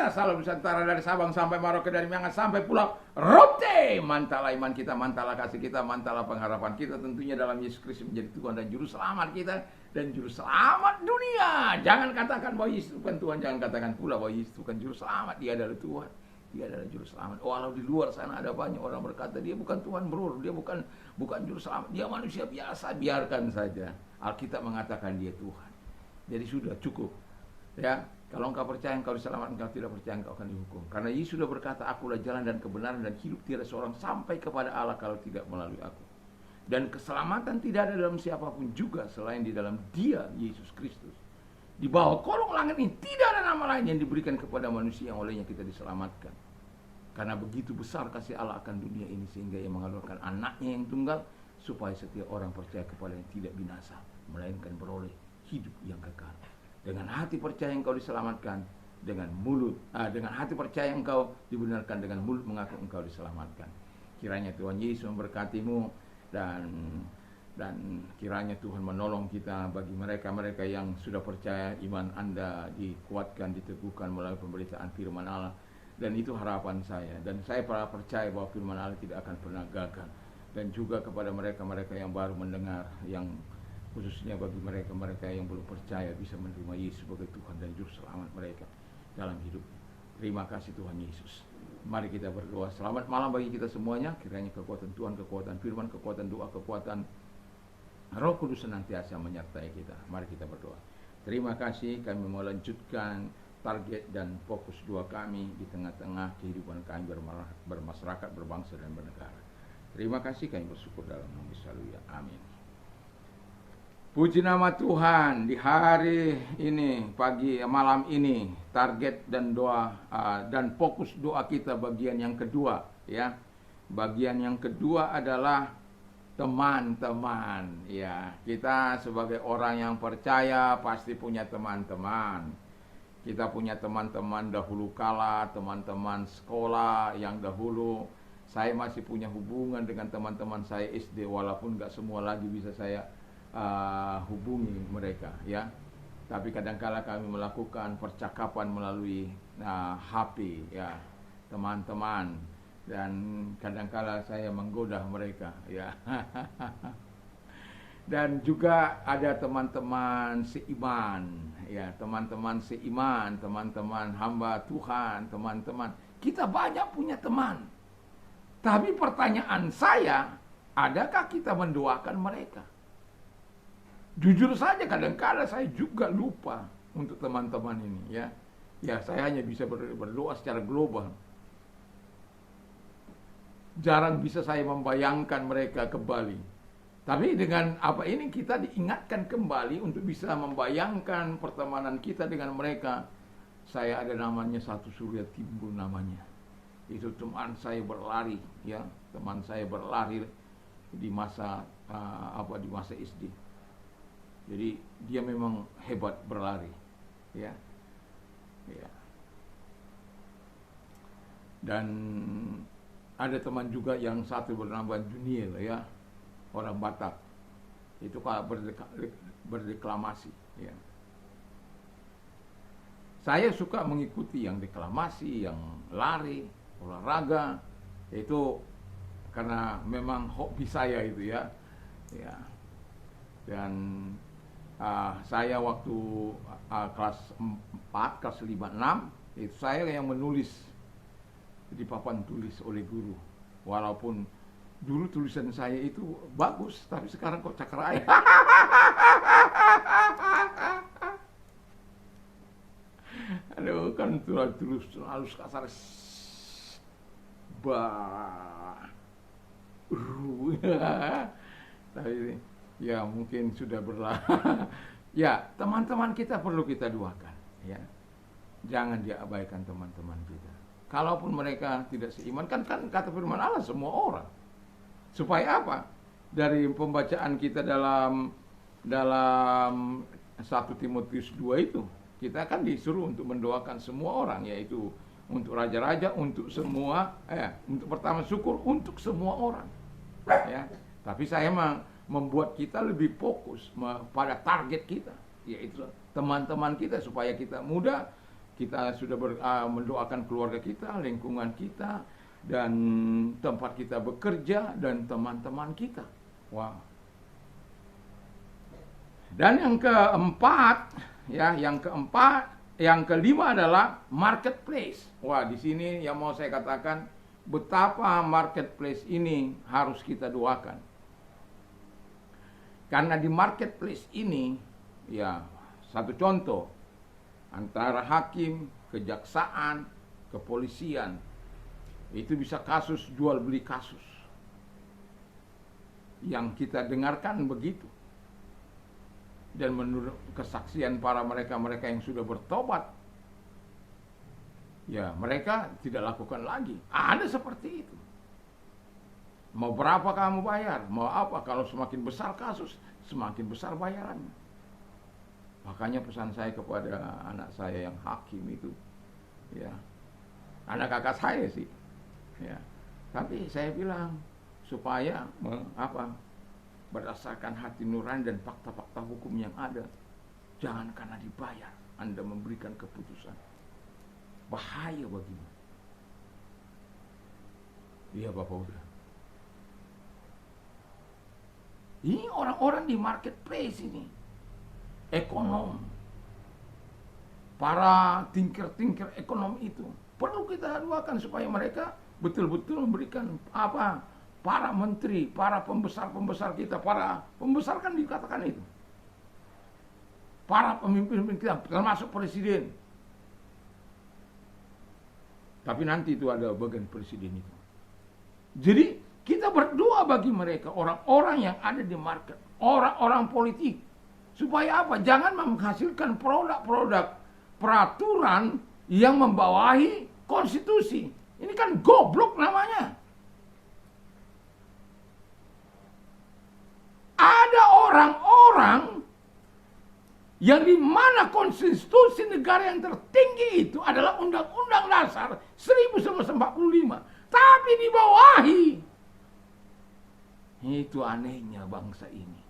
Indonesia, Salam Nusantara, dari Sabang sampai Merauke, dari Miangas sampai Pulau Rote. Mantalah iman kita, mantalah kasih kita, mantalah pengharapan kita tentunya dalam Yesus Kristus menjadi Tuhan dan Juru Selamat kita dan Juru Selamat dunia. Jangan katakan bahwa Yesus bukan Tuhan, jangan katakan pula bahwa Yesus bukan Juru Selamat. Dia adalah Tuhan, dia adalah Juru Selamat. Walau di luar sana ada banyak orang berkata dia bukan Tuhan, bro, dia bukan Juru Selamat, dia manusia biasa, biarkan saja. Alkitab mengatakan dia Tuhan. Jadi sudah cukup, ya. Kalau engkau percaya engkau diselamatkan, engkau tidak percaya engkau akan dihukum. Karena Yesus sudah berkata, akulah jalan dan kebenaran dan hidup, tiada seorang sampai kepada Allah kalau tidak melalui aku. Dan keselamatan tidak ada dalam siapapun juga selain di dalam Dia, Yesus Kristus. Di bawah kolong langit ini tidak ada nama lain yang diberikan kepada manusia yang olehnya kita diselamatkan. Karena begitu besar kasih Allah akan dunia ini sehingga Ia mengalurkan anaknya yang tunggal supaya setiap orang percaya kepadanya tidak binasa, melainkan beroleh hidup yang kekal. Dengan hati percaya engkau diselamatkan, dengan hati percaya engkau dibenarkan, dengan mulut mengaku engkau diselamatkan. Kiranya Tuhan Yesus memberkatimu dan kiranya Tuhan menolong kita bagi mereka-mereka yang sudah percaya, iman Anda dikuatkan, diteguhkan melalui pemberitaan firman Allah. Dan itu harapan saya, dan saya percaya bahwa firman Allah tidak akan pernah gagal. Dan juga kepada mereka-mereka yang baru mendengar, yang khususnya bagi mereka-mereka yang belum percaya bisa menerima Yesus sebagai Tuhan dan Juru Selamat mereka dalam hidup. Terima kasih Tuhan Yesus. Mari kita berdoa. Selamat malam bagi kita semuanya. Kiranya kekuatan Tuhan, kekuatan firman, kekuatan doa, kekuatan Roh Kudus senantiasa menyertai kita. Mari kita berdoa. Terima kasih, kami mau lanjutkan target dan fokus doa kami di tengah-tengah kehidupan kami bermasyarakat, berbangsa dan bernegara. Terima kasih, kami bersyukur dalam nama Yesus. Haleluya. Amin. Puji nama Tuhan, di hari ini, malam ini, target dan doa dan fokus doa kita bagian yang kedua, ya. Bagian yang kedua adalah teman-teman, ya. Kita sebagai orang yang percaya pasti punya teman-teman. Kita punya teman-teman dahulu kala, teman-teman sekolah yang dahulu. Saya masih punya hubungan dengan teman-teman saya SD, walaupun gak semua lagi bisa saya hubungi mereka, ya. Tapi kadangkala kami melakukan percakapan melalui HP, ya, teman-teman, dan kadangkala saya menggoda mereka, ya. Dan juga ada teman-teman seiman, ya, teman-teman seiman, teman-teman hamba Tuhan, teman-teman. Kita banyak punya teman. Tapi pertanyaan saya, adakah kita mendoakan mereka? Jujur saja kadang-kadang saya juga lupa untuk teman-teman ini, ya. Ya, saya hanya bisa berdoa secara global. Jarang bisa saya membayangkan mereka kembali. Tapi dengan apa ini kita diingatkan kembali untuk bisa membayangkan pertemanan kita dengan mereka. Saya ada namanya Satu Surya timbul namanya. Itu teman saya berlari, ya, teman saya berlari di masa di masa SD. Jadi dia memang hebat berlari, ya, ya. Dan ada teman juga yang satu bernama Juniel, ya, orang Batak. Itu kalau berdeklamasi, ya. Saya suka mengikuti yang deklamasi, yang lari, olahraga. Itu karena memang hobi saya itu, ya, ya. Dan saya waktu kelas 4, kelas 5, 6, itu saya yang menulis di papan tulis oleh guru. Walaupun dulu tulisan saya itu bagus, tapi sekarang kok cakrai. Aduh, kan tulis halus kasar. Tapi ya mungkin sudah berlalu. Ya, teman-teman kita perlu kita doakan, ya. Jangan diabaikan teman-teman kita. Kalaupun mereka tidak seiman, kan kata firman Allah semua orang. Supaya apa? Dari pembacaan kita dalam 1 Timotius 2 itu, kita kan disuruh untuk mendoakan semua orang, yaitu untuk raja-raja, untuk semua, untuk pertama syukur untuk semua orang, ya. Tapi saya membuat kita lebih fokus pada target kita, yaitu teman-teman kita, supaya kita mudah Kita sudah mendoakan keluarga kita, lingkungan kita, dan tempat kita bekerja, dan teman-teman kita. Wah. Dan yang keempat, yang kelima adalah marketplace. Wah, di sini yang mau saya katakan betapa marketplace ini harus kita doakan. Karena di marketplace ini, ya, satu contoh, antara hakim, kejaksaan, kepolisian, itu bisa kasus jual beli kasus. Yang kita dengarkan begitu. Dan menurut kesaksian para mereka yang sudah bertobat, ya mereka tidak lakukan lagi. Ada seperti itu. Mau berapa kamu bayar? Mau apa? Kalau semakin besar kasus, semakin besar bayarannya. Makanya pesan saya kepada anak saya yang hakim itu, ya, anak kakak saya sih, ya. Tapi saya bilang supaya berdasarkan hati nurani dan fakta-fakta hukum yang ada, jangan karena dibayar Anda memberikan keputusan. Bahaya bagimu. Iya Bapak udah. Ini orang-orang di marketplace ini, ekonom, para tinker ekonomi itu perlu kita doakan supaya mereka betul-betul memberikan para menteri, para pembesar kita, para pembesar kan dikatakan itu, para pemimpin kita, termasuk presiden. Tapi nanti itu ada bagian presiden itu. Jadi kita berdoa bagi mereka, orang-orang yang ada di market, orang-orang politik. Supaya apa? Jangan menghasilkan produk-produk peraturan yang membawahi konstitusi. Ini kan goblok namanya. Ada orang-orang yang di mana konstitusi negara yang tertinggi itu adalah Undang-Undang Dasar 1945. Tapi dibawahi. Itu anehnya bangsa ini.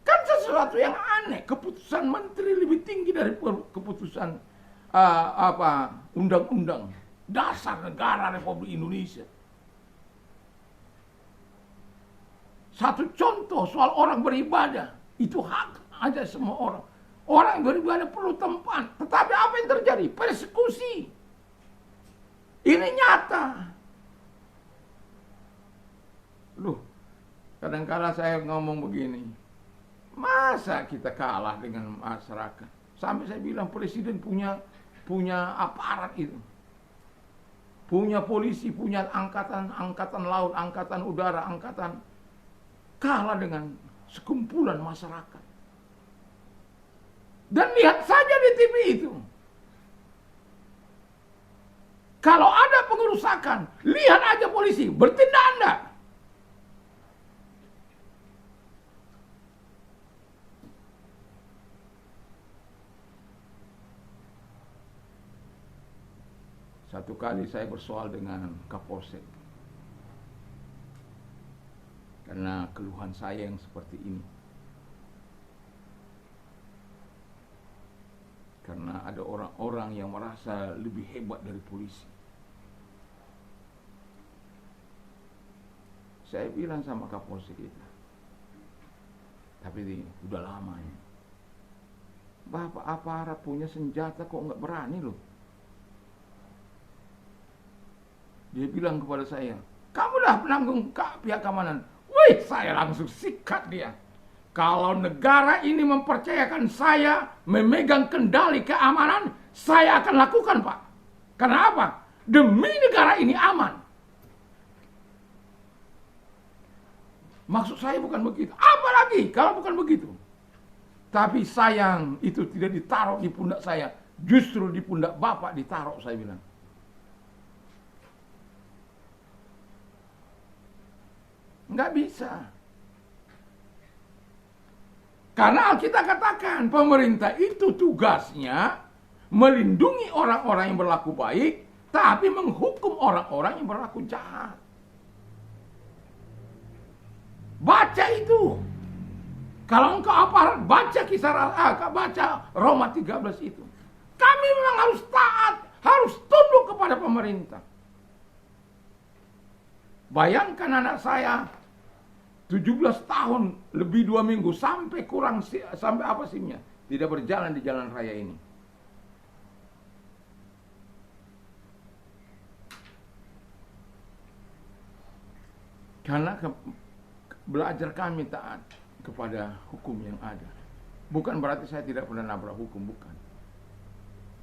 Kan sesuatu yang aneh. Keputusan menteri lebih tinggi dari keputusan undang-undang dasar negara Republik Indonesia. Satu contoh soal orang beribadah. Itu hak aja semua orang. Orang yang beribadah perlu tempat. Tetapi apa yang terjadi? Persekusi. Ini nyata. Loh, kadang-kadang saya ngomong begini. Masa kita kalah dengan masyarakat? Sampai saya bilang presiden punya aparat itu. Punya polisi, punya angkatan laut, angkatan udara, kalah dengan sekumpulan masyarakat. Dan lihat saja di TV itu. Kalau ada pengerusakan, lihat aja polisi, bertindak Anda. Satu kali saya bersoal dengan Kapolsek. Karena keluhan saya yang seperti ini. Karena ada orang-orang yang merasa lebih hebat dari polisi. Saya bilang sama Kapolsek kita, tapi ini udah lama ya. Bapak aparat punya senjata kok nggak berani loh. Dia bilang kepada saya, kamu dah penanggung pihak keamanan. Wih, saya langsung sikat dia. Kalau negara ini mempercayakan saya memegang kendali keamanan, saya akan lakukan, Pak. Karena apa? Demi negara ini aman. Maksud saya bukan begitu. Apalagi kalau bukan begitu. Tapi sayang itu tidak ditaruh di pundak saya. Justru di pundak Bapak ditaruh, saya bilang. Nggak bisa. Karena Alkitab katakan pemerintah itu tugasnya melindungi orang-orang yang berlaku baik, tapi menghukum orang-orang yang berlaku jahat. Baca itu. Kalau engkau aparat, baca baca Roma 13 itu. Kami memang harus taat, harus tunduk kepada pemerintah. Bayangkan anak saya 17 tahun lebih 2 minggu sampai apa SIM-nya tidak berjalan di jalan raya ini. Karena belajar kami taat kepada hukum yang ada. Bukan berarti saya tidak pernah nabrak hukum, bukan.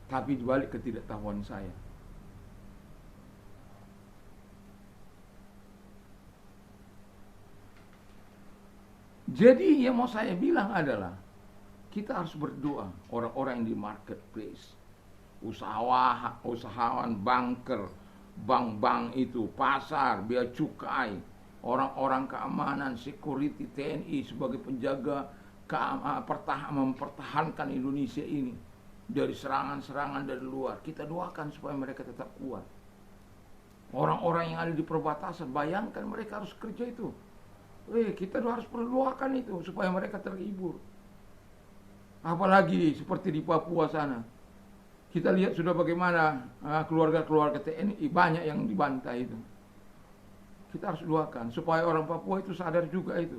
Tapi dibalik ketidaktahuan saya. Jadi yang mau saya bilang adalah kita harus berdoa, orang-orang yang di marketplace, usahawan, banker, bank-bank itu, pasar, bea cukai, orang-orang keamanan, security, TNI sebagai penjaga mempertahankan Indonesia ini dari serangan-serangan dari luar. Kita doakan supaya mereka tetap kuat. Orang-orang yang ada di perbatasan, bayangkan mereka harus kerja itu. Kita harus perdoakan itu supaya mereka terhibur. Apalagi seperti di Papua sana. Kita lihat sudah bagaimana keluarga-keluarga TNI banyak yang dibantai itu. Kita harus doakan supaya orang Papua itu sadar juga itu.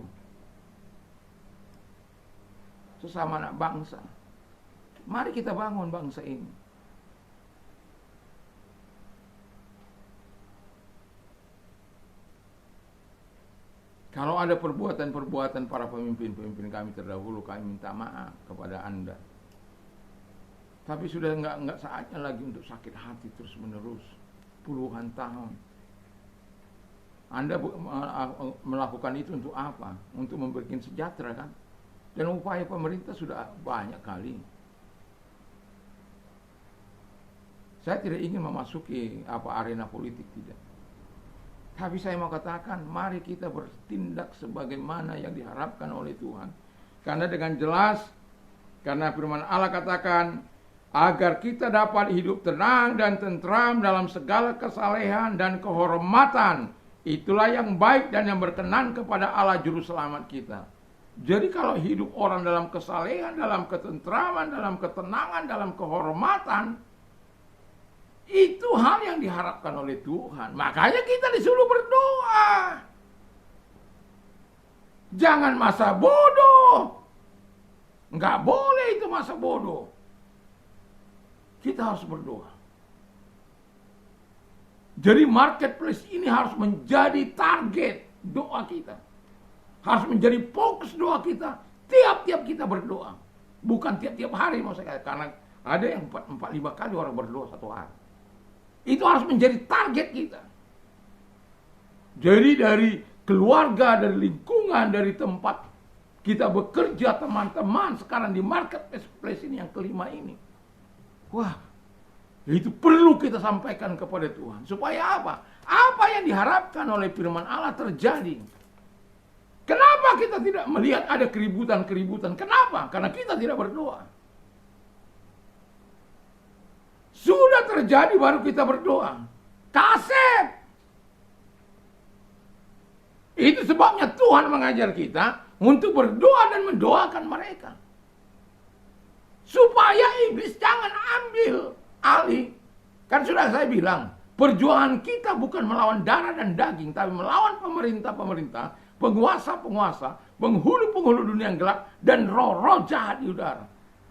Sesama anak bangsa. Mari kita bangun bangsa ini. Kalau ada perbuatan-perbuatan para pemimpin kami terdahulu, kami minta maaf kepada Anda. Tapi sudah enggak saatnya lagi untuk sakit hati terus menerus. Puluhan tahun. Anda melakukan itu untuk apa? Untuk memberikan sejahtera kan? Dan upaya pemerintah sudah banyak kali. Saya tidak ingin memasuki arena politik, tidak. Tapi saya mau katakan, mari kita bertindak sebagaimana yang diharapkan oleh Tuhan. Karena dengan jelas, karena firman Allah katakan, agar kita dapat hidup tenang dan tentram dalam segala kesalehan dan kehormatan. Itulah yang baik dan yang berkenan kepada Allah Juru Selamat kita. Jadi kalau hidup orang dalam kesalehan, dalam ketentraman, dalam ketenangan, dalam kehormatan, itu hal yang diharapkan oleh Tuhan. Makanya kita disuruh berdoa. Jangan masa bodoh. Enggak boleh itu masa bodoh. Kita harus berdoa. Jadi marketplace ini harus menjadi target doa kita. Harus menjadi fokus doa kita. Tiap-tiap kita berdoa. Bukan tiap-tiap hari maksudnya. Karena ada yang 4-5 kali orang berdoa satu hari. Itu harus menjadi target kita. Jadi dari keluarga, dari lingkungan, dari tempat kita bekerja, teman-teman sekarang di marketplace ini yang kelima ini. Wah, itu perlu kita sampaikan kepada Tuhan. Supaya apa? Apa yang diharapkan oleh firman Allah terjadi. Kenapa kita tidak melihat ada keributan-keributan? Kenapa? Karena kita tidak berdoa. Sudah terjadi baru kita berdoa. Kasep. Itu sebabnya Tuhan mengajar kita untuk berdoa dan mendoakan mereka. Supaya iblis jangan ambil alih. Kan sudah saya bilang, perjuangan kita bukan melawan darah dan daging, tapi melawan pemerintah-pemerintah, penguasa-penguasa, penghulu-penghulu dunia yang gelap, dan roh-roh jahat di udara.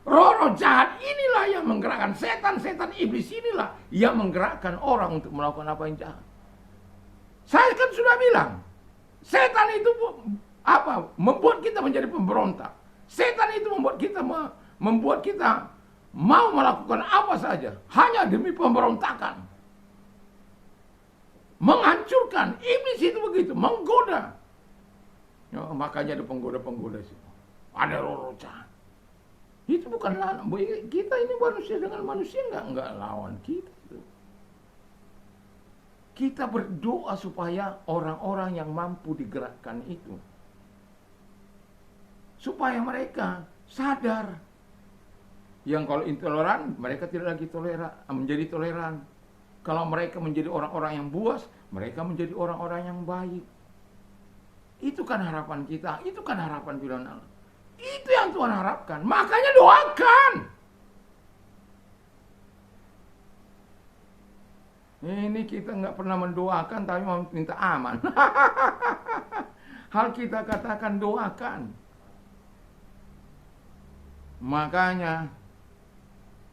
Roh-roh jahat inilah yang menggerakkan, setan-setan iblis inilah yang menggerakkan orang untuk melakukan apa yang jahat. Saya kan sudah bilang, setan itu membuat kita menjadi pemberontak. Setan itu membuat kita mau melakukan apa saja hanya demi pemberontakan. Menghancurkan. Iblis itu begitu, menggoda. Ya, makanya ada penggoda-penggoda situ. Ada roh-roh jahat. Itu bukan lawan. Kita ini manusia dengan manusia enggak lawan kita. Kita berdoa supaya orang-orang yang mampu digerakkan itu, supaya mereka sadar. Yang kalau intoleran, mereka tidak lagi menjadi toleran. Kalau mereka menjadi orang-orang yang buas, mereka menjadi orang-orang yang baik. Itu kan harapan kita, itu kan harapan firman Allah. Itu yang Tuhan harapkan. Makanya doakan. Ini kita nggak pernah mendoakan tapi mau minta aman. Hal kita katakan doakan. Makanya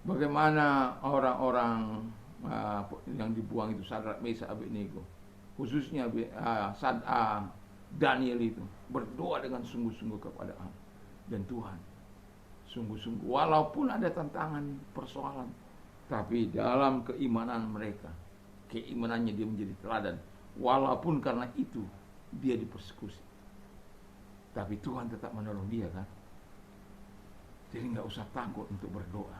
bagaimana orang-orang yang dibuang itu, Sadrak, Mesak, Abednego, khususnya Daniel itu berdoa dengan sungguh-sungguh kepada Allah. Dan Tuhan sungguh-sungguh, walaupun ada tantangan, persoalan, tapi dalam keimanan mereka, keimanannya dia menjadi teladan. Walaupun karena itu dia dipersekusi, tapi Tuhan tetap menolong dia kan. Jadi nggak usah takut untuk berdoa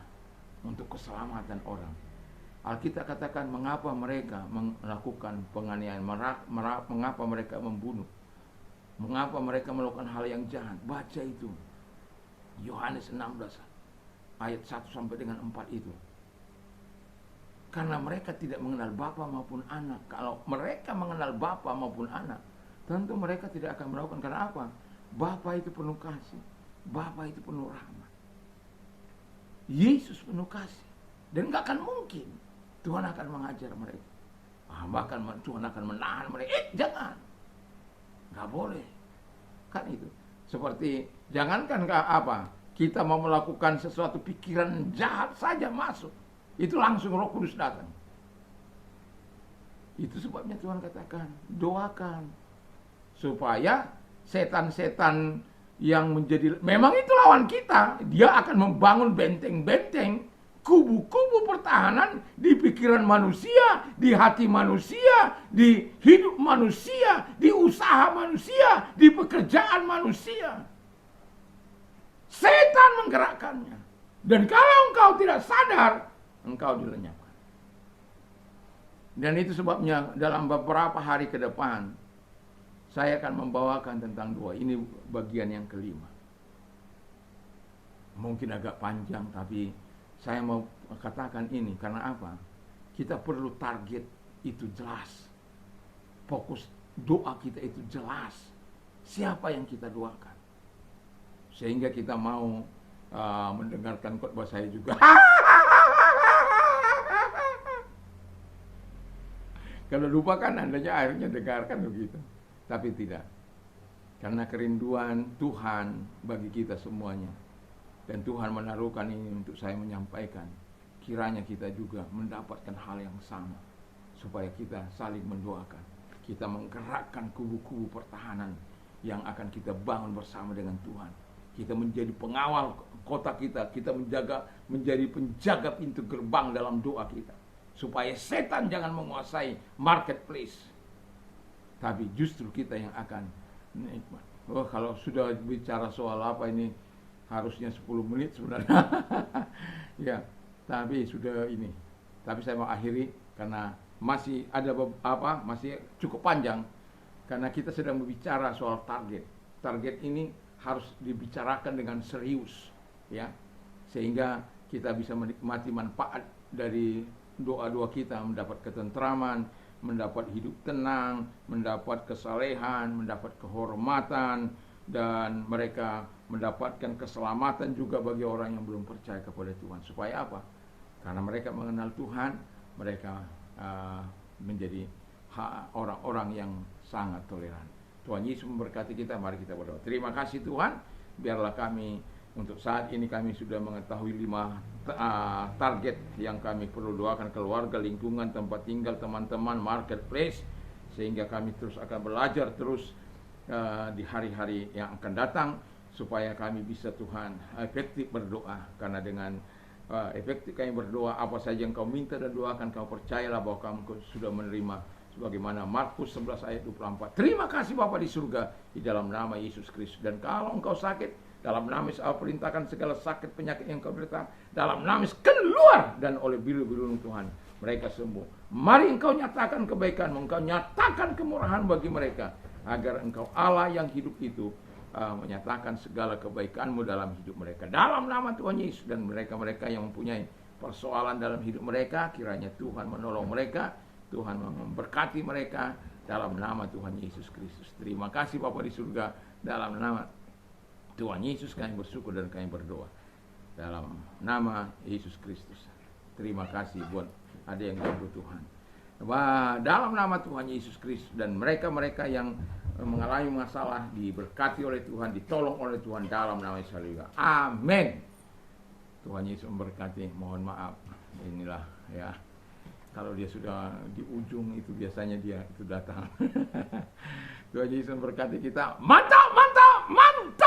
untuk keselamatan orang. Alkitab katakan mengapa mereka melakukan penganiayaan, mengapa mereka membunuh, mengapa mereka melakukan hal yang jahat. Baca itu Yohanes 16 ayat 1 sampai dengan 4 itu. Karena mereka tidak mengenal Bapa maupun anak. Kalau mereka mengenal Bapa maupun anak, tentu mereka tidak akan melakukan. Karena apa? Bapa itu penuh kasih, Bapa itu penuh rahmat, Yesus penuh kasih. Dan gak akan mungkin Tuhan akan mengajar mereka. Bahkan Tuhan akan menahan mereka. Jangan, gak boleh. Kan itu. Seperti jangankan kita mau melakukan sesuatu pikiran jahat saja masuk, itu langsung Roh Kudus datang. Itu sebabnya Tuhan katakan doakan supaya setan-setan yang menjadi, memang itu lawan kita, dia akan membangun benteng-benteng, kubu-kubu pertahanan di pikiran manusia, di hati manusia, di hidup manusia, di usaha manusia, di pekerjaan manusia. Setan menggerakkannya. Dan kalau engkau tidak sadar, engkau dilenyapkan. Dan itu sebabnya dalam beberapa hari ke depan saya akan membawakan tentang doa. Ini bagian yang kelima. Mungkin agak panjang, tapi saya mau katakan ini karena apa? Kita perlu target itu jelas. Fokus doa kita itu jelas. Siapa yang kita doakan? Sehingga kita mau mendengarkan khotbah saya juga. Kalau lupa kan andanya akhirnya dengarkan begitu. Tapi tidak. Karena kerinduan Tuhan bagi kita semuanya. Dan Tuhan menaruhkan ini untuk saya menyampaikan. Kiranya kita juga mendapatkan hal yang sama. Supaya kita saling mendoakan. Kita menggerakkan kubu-kubu pertahanan yang akan kita bangun bersama dengan Tuhan. Kita menjadi pengawal kota kita. Kita menjadi penjaga pintu gerbang dalam doa kita. Supaya setan jangan menguasai marketplace. Tapi justru kita yang akan nikmat. Oh, kalau sudah bicara soal apa ini harusnya 10 menit sebenarnya. Ya, tapi sudah ini. Tapi saya mau akhiri karena masih ada masih cukup panjang. Karena kita sedang berbicara soal target. Target ini harus dibicarakan dengan serius, ya. Sehingga kita bisa menikmati manfaat dari doa-doa kita, mendapat ketentraman, mendapat hidup tenang, mendapat kesalehan, mendapat kehormatan, dan mereka mendapatkan keselamatan juga bagi orang yang belum percaya kepada Tuhan. Supaya apa? Karena mereka mengenal Tuhan, mereka menjadi orang-orang yang sangat toleran. Tuhan Yesus memberkati kita. Mari kita berdoa. Terima kasih Tuhan. Biarlah kami untuk saat ini kami sudah mengetahui 5 target yang kami perlu doakan: keluarga, lingkungan, tempat tinggal, teman-teman, marketplace. Sehingga kami terus akan belajar terus di hari-hari yang akan datang. Supaya kami bisa Tuhan efektif berdoa. Karena dengan efektif kami berdoa, apa saja yang kau minta dan doakan, kau percayalah bahwa kamu sudah menerima. Sebagaimana Markus 11 ayat 24. Terima kasih Bapa di surga, di dalam nama Yesus Kristus. Dan kalau engkau sakit, dalam nama Yesus perintahkan segala sakit penyakit yang kau derita, dalam nama Yesus keluar, dan oleh biru-biru Tuhan mereka sembuh. Mari engkau nyatakan kebaikan-Mu, engkau nyatakan kemurahan bagi mereka, agar engkau Allah yang hidup itu menyatakan segala kebaikan-Mu dalam hidup mereka. Dalam nama Tuhan Yesus. Dan mereka-mereka yang mempunyai persoalan dalam hidup mereka, kiranya Tuhan menolong mereka, Tuhan memberkati mereka dalam nama Tuhan Yesus Kristus. Terima kasih Bapa di surga, dalam nama Tuhan Yesus kami bersyukur dan kami berdoa dalam nama Yesus Kristus. Terima kasih buat ada yang ganggu Tuhan. Wah, dalam nama Tuhan Yesus Kristus, dan mereka-mereka yang mengalami masalah diberkati oleh Tuhan, ditolong oleh Tuhan dalam nama Yesus. Amin. Tuhan Yesus memberkati. Mohon maaf, inilah ya, kalau dia sudah di ujung itu biasanya dia itu datang. Tuhan Yesus memberkati kita. Mantap, mantap, mantap.